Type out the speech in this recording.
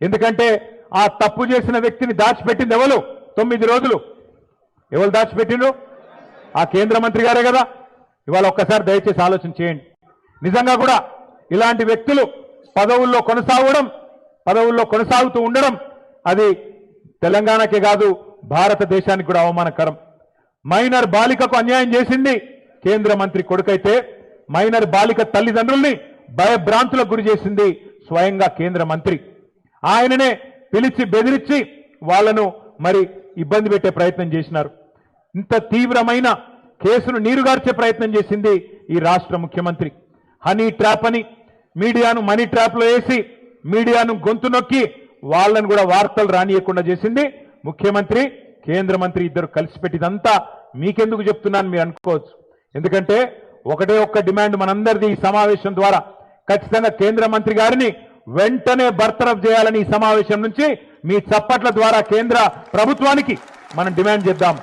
ఎందుకంటే ఆ తప్పు చేసిన వ్యక్తిని దాచిపెట్టింది ఎవరు 9 రోజులు? ఎవరు దాచిపెట్టిండ్రు? ఆ కేంద్ర మంత్రి గారే కదా. ఇవాళ ఒక్కసారి దయచేసి ఆలోచన చేయండి. నిజంగా కూడా ఇలాంటి వ్యక్తులు పదవుల్లో కొనసాగుతూ ఉండడం అది తెలంగాణకే కాదు భారతదేశానికి కూడా అవమానకరం. మైనర్ బాలికకు అన్యాయం చేసింది కేంద్ర మంత్రి కొడుకైతే మైనర్ బాలిక తల్లిదండ్రుల్ని భయభ్రాంతులకు గురి చేసింది స్వయంగా కేంద్ర మంత్రి. ఆయననే పిలిచి బెదిరించి వాళ్లను మరి ఇబ్బంది పెట్టే ప్రయత్నం చేసినారు. ఇంత తీవ్రమైన కేసును నీరుగార్చే ప్రయత్నం చేసింది ఈ రాష్ట్ర ముఖ్యమంత్రి. హనీ ట్రాప్ అని మీడియాను మనీ ట్రాప్ లో వేసి మీడియాను గొంతు నొక్కి వాళ్ళను కూడా వార్తలు రానియకుండా చేసింది ముఖ్యమంత్రి, కేంద్ర మంత్రి ఇద్దరు కలిసి పెట్టిదంతా మీకెందుకు చెప్తున్నాను మీరు అనుకోవచ్చు. ఎందుకంటే ఒకటే ఒక్క డిమాండ్ మనందరిది ఈ సమావేశం ద్వారా, ఖచ్చితంగా కేంద్ర మంత్రి గారిని వెంటనే బర్తరఫ్ చేయాలని ఈ సమావేశం నుంచి మీ చప్పట్ల ద్వారా కేంద్ర ప్రభుత్వానికి మనం డిమాండ్ చేద్దాం.